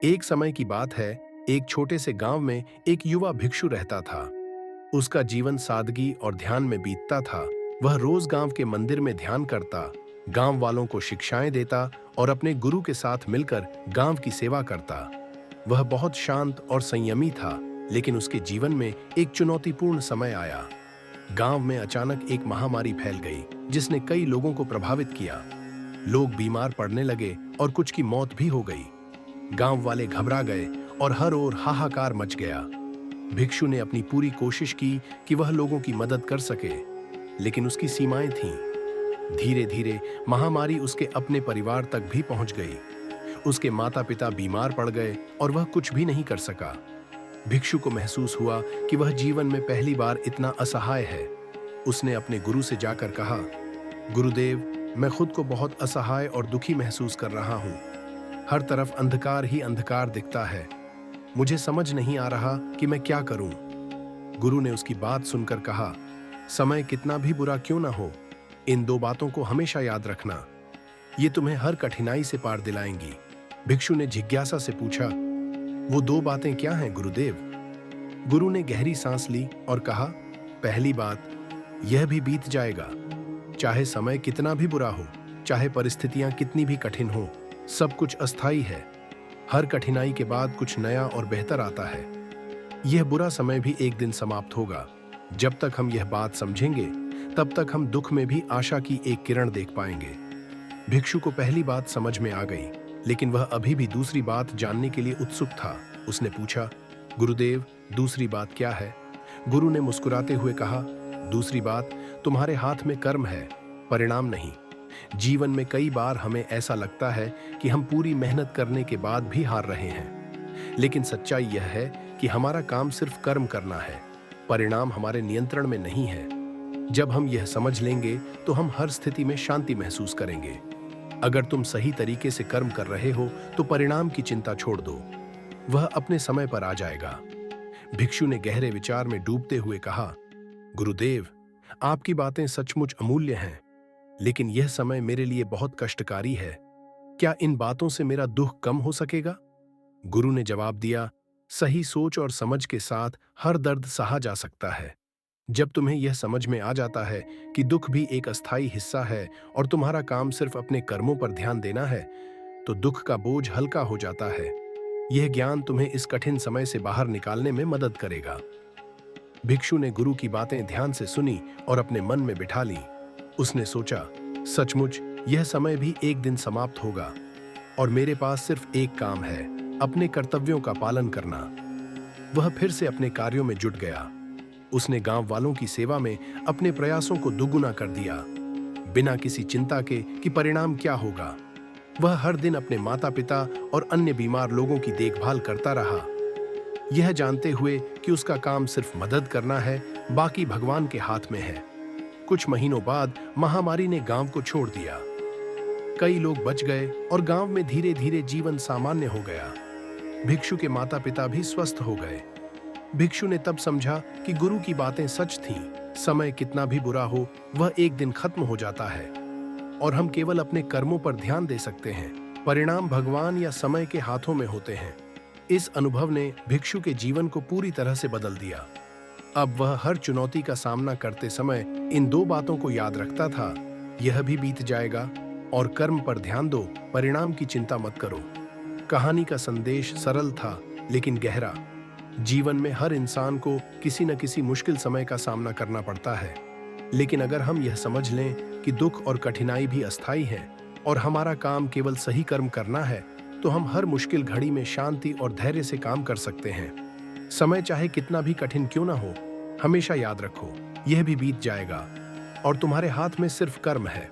एक समय की बात है, एक छोटे से गांव में एक युवा भिक्षु रहता था। उसका जीवन सादगी और ध्यान में बीतता था। वह रोज गांव के मंदिर में ध्यान करता, गांव वालों को शिक्षाएं देता और अपने गुरु के साथ मिलकर गांव की सेवा करता। वह बहुत शांत और संयमी था, लेकिन उसके जीवन में एक चुनौतीपूर्ण समय आया। गांव में अचानक एक महामारी फैल गई, जिसने कई लोगों को प्रभावित किया। लोग बीमार पड़ने लगे और कुछ की मौत भी हो गई। गांव वाले घबरा गए और हर ओर हाहाकार मच गया। भिक्षु ने अपनी पूरी कोशिश की कि वह लोगों की मदद कर सके, लेकिन उसकी सीमाएं थीं। धीरे धीरे महामारी उसके अपने परिवार तक भी पहुंच गई। उसके माता पिता बीमार पड़ गए और वह कुछ भी नहीं कर सका। भिक्षु को महसूस हुआ कि वह जीवन में पहली बार इतना असहाय है। उसने अपने गुरु से जाकर कहा, गुरुदेव, मैं खुद को बहुत असहाय और दुखी महसूस कर रहा हूं। हर तरफ अंधकार ही अंधकार दिखता है। मुझे समझ नहीं आ रहा कि मैं क्या करूं। गुरु ने उसकी बात सुनकर कहा, समय कितना भी बुरा क्यों ना हो, इन दो बातों को हमेशा याद रखना। ये तुम्हें हर कठिनाई से पार दिलाएंगी। भिक्षु ने जिज्ञासा से पूछा, वो दो बातें क्या हैं गुरुदेव? गुरु ने गहरी सांस ली और कहा, पहली बात, यह भी बीत जाएगा। चाहे समय कितना भी बुरा हो, चाहे परिस्थितियां कितनी भी कठिन हो, सब कुछ अस्थाई है। हर कठिनाई के बाद कुछ नया और बेहतर आता है। यह बुरा समय भी एक दिन समाप्त होगा। जब तक हम यह बात समझेंगे, तब तक हम दुख में भी आशा की एक किरण देख पाएंगे। भिक्षु को पहली बात समझ में आ गई, लेकिन वह अभी भी दूसरी बात जानने के लिए उत्सुक था। उसने पूछा, गुरुदेव, दूसरी बात क्या है? गुरु ने मुस्कुराते हुए कहा, दूसरी बात, तुम्हारे हाथ में कर्म है, परिणाम नहीं। जीवन में कई बार हमें ऐसा लगता है कि हम पूरी मेहनत करने के बाद भी हार रहे हैं, लेकिन सच्चाई यह है कि हमारा काम सिर्फ कर्म करना है, परिणाम हमारे नियंत्रण में नहीं है। जब हम यह समझ लेंगे तो हम हर स्थिति में शांति महसूस करेंगे। अगर तुम सही तरीके से कर्म कर रहे हो तो परिणाम की चिंता छोड़ दो, वह अपने समय पर आ जाएगा। भिक्षु ने गहरे विचार में डूबते हुए कहा, गुरुदेव, आपकी बातें सचमुच अमूल्य हैं, लेकिन यह समय मेरे लिए बहुत कष्टकारी है। क्या इन बातों से मेरा दुख कम हो सकेगा? गुरु ने जवाब दिया, सही सोच और समझ के साथ हर दर्द सहा जा सकता है। जब तुम्हें यह समझ में आ जाता है कि दुख भी एक अस्थाई हिस्सा है और तुम्हारा काम सिर्फ अपने कर्मों पर ध्यान देना है, तो दुख का बोझ हल्का हो जाता है। यह ज्ञान तुम्हें इस कठिन समय से बाहर निकालने में मदद करेगा। भिक्षु ने गुरु की बातें ध्यान से सुनी और अपने मन में बिठा ली। उसने सोचा, सचमुच यह समय भी एक दिन समाप्त होगा और मेरे पास सिर्फ एक काम है, अपने कर्तव्यों का पालन करना। वह फिर से अपने कार्यों में जुट गया। उसने गांव वालों की सेवा में अपने प्रयासों को दुगुना कर दिया, बिना किसी चिंता के कि परिणाम क्या होगा। वह हर दिन अपने माता पिता और अन्य बीमार लोगों की देखभाल करता रहा, यह जानते हुए कि उसका काम सिर्फ मदद करना है, बाकी भगवान के हाथ में है। कुछ महीनों बाद महामारी ने गांव को छोड़ दिया। कई लोग बच गए और गांव में धीरे धीरे जीवन सामान्य हो गया। भिक्षु के माता पिता भी स्वस्थ हो गए। भिक्षु ने तब समझा कि गुरु की बातें सच थीं। समय कितना भी बुरा हो, वह एक दिन खत्म हो जाता है और हम केवल अपने कर्मों पर ध्यान दे सकते हैं। परिणाम भगवान या समय के हाथों में होते हैं। इस अनुभव ने भिक्षु के जीवन को पूरी तरह से बदल दिया। अब वह हर चुनौती का सामना करते समय इन दो बातों को याद रखता था, यह भी बीत जाएगा और कर्म पर ध्यान दो, परिणाम की चिंता मत करो। कहानी का संदेश सरल था लेकिन गहरा। जीवन में हर इंसान को किसी न किसी मुश्किल समय का सामना करना पड़ता है, लेकिन अगर हम यह समझ लें कि दुख और कठिनाई भी अस्थाई है और हमारा काम केवल सही कर्म करना है, तो हम हर मुश्किल घड़ी में शांति और धैर्य से काम कर सकते हैं। समय चाहे कितना भी कठिन क्यों ना हो, हमेशा याद रखो, यह भी बीत जाएगा और तुम्हारे हाथ में सिर्फ कर्म है।